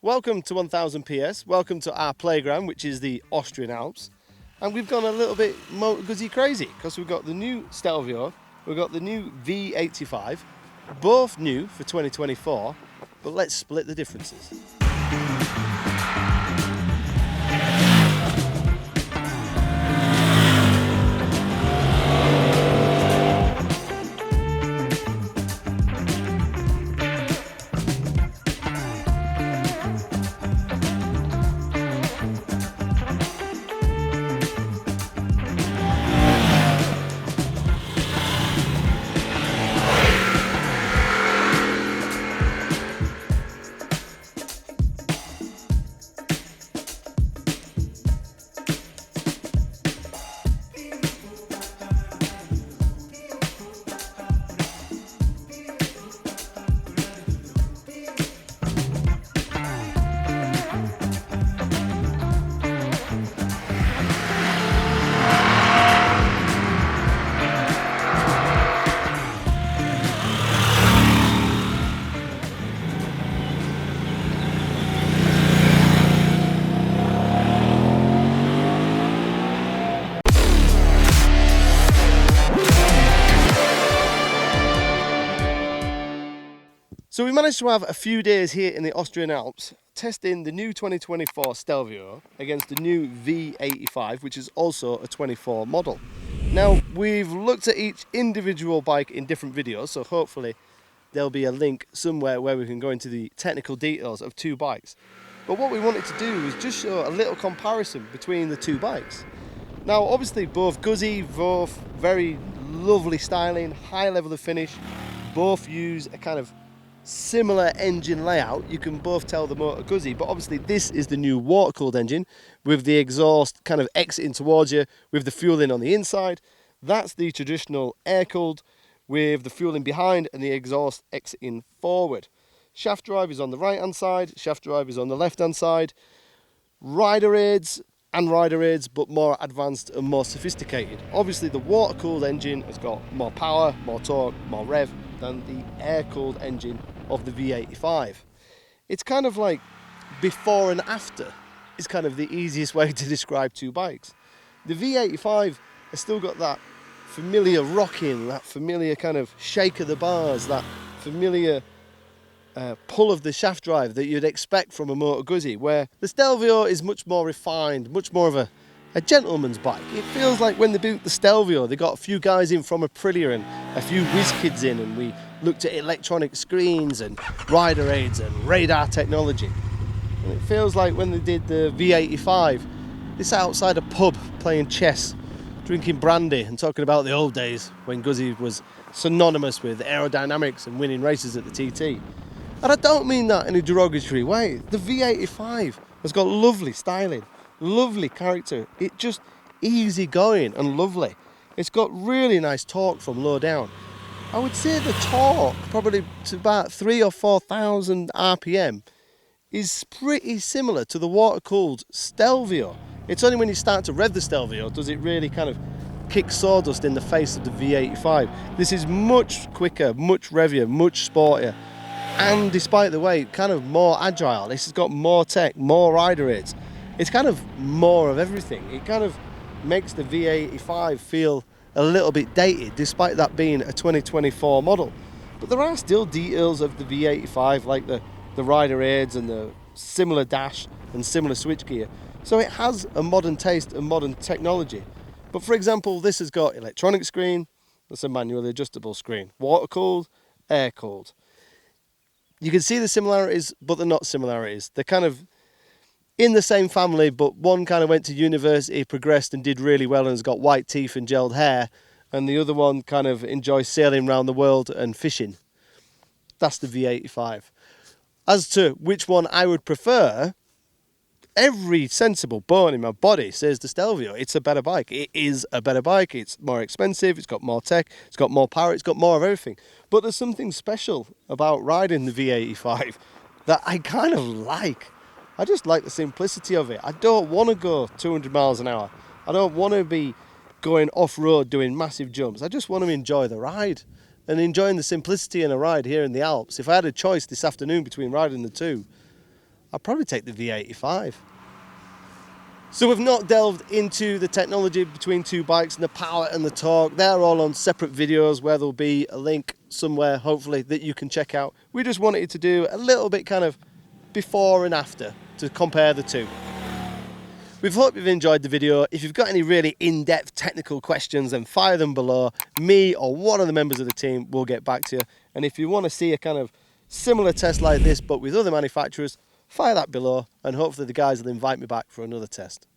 Welcome to 1000 PS, welcome to our playground, which is the Austrian Alps. And we've gone a little bit Moto Guzzi crazy, because we've got the new Stelvio, we've got the new V85, both new for 2024, but let's split the differences. So we managed to have a few days here in the Austrian Alps testing the new 2024 Stelvio against the new V85, which is also a 24 model. Now, we've looked at each individual bike in different videos, so hopefully there'll be a link somewhere where we can go into the technical details of two bikes. But what we wanted to do is just show a little comparison between the two bikes. Now, obviously both Guzzi, both very lovely styling, high level of finish, both use a kind of similar engine layout. You can both tell the Moto Guzzi, but obviously this is the new water-cooled engine with the exhaust kind of exiting towards you with the fueling on the inside. That's the traditional air-cooled with the fueling behind and the exhaust exiting forward. Shaft drive is on the right-hand side, shaft drive is on the left-hand side. Rider aids and rider aids, but more advanced and more sophisticated. Obviously the water-cooled engine has got more power, more torque, more rev than the air-cooled engine of the V85. It's kind of like before and after is kind of the easiest way to describe two bikes. The V85 has still got that familiar rocking, that familiar kind of shake of the bars, that familiar pull of the shaft drive that you'd expect from a Moto Guzzi, where the Stelvio is much more refined, much more of a gentleman's bike. It feels like when they built the Stelvio, they got a few guys in from Aprilia and a few whiz kids in, and we looked at electronic screens and rider aids and radar technology. And it feels like when they did the V85, they sat outside a pub playing chess, drinking brandy and talking about the old days when Guzzi was synonymous with aerodynamics and winning races at the TT. And I don't mean that in a derogatory way. The V85 has got lovely styling, lovely character. It's just easy going and lovely. It's got really nice torque from low down. I would say the torque, probably to about 3,000 or 4,000 RPM, is pretty similar to the water-cooled Stelvio. It's only when you start to rev the Stelvio does it really kind of kick sawdust in the face of the V85. This is much quicker, much revier, much sportier, and despite the weight, kind of more agile. This has got more tech, more rider aids. It's kind of more of everything. It kind of makes the V85 feel a little bit dated, despite that being a 2024 model. But there are still details of the V85, like the rider aids and the similar dash and similar switchgear. So it has a modern taste and modern technology. But for example, this has got electronic screen, that's a manually adjustable screen, water-cooled, air-cooled. You can see the similarities, but they're not similarities. They're kind of in the same family, but one kind of went to university, progressed and did really well and has got white teeth and gelled hair, and the other one kind of enjoys sailing around the world and fishing. That's the V85. As to which one I would prefer, every sensible bone in my body says the Stelvio. It's a better bike. It is a better bike. It's more expensive. It's got more tech. It's got more power. It's got more of everything. But there's something special about riding the V85 that I kind of like. I just like the simplicity of it. I don't want to go 200 miles an hour. I don't want to be going off-road doing massive jumps. I just want to enjoy the ride and enjoying the simplicity in a ride here in the Alps. If I had a choice this afternoon between riding the two, I'd probably take the V85. So we've not delved into the technology between two bikes and the power and the torque. They're all on separate videos where there'll be a link somewhere, hopefully, that you can check out. We just wanted to do a little bit kind of before and after to compare the two. We hope you've enjoyed the video. If you've got any really in-depth technical questions, then fire them below. Me or one of the members of the team will get back to you. And if you want to see a kind of similar test like this, but with other manufacturers, fire that below, and hopefully the guys will invite me back for another test.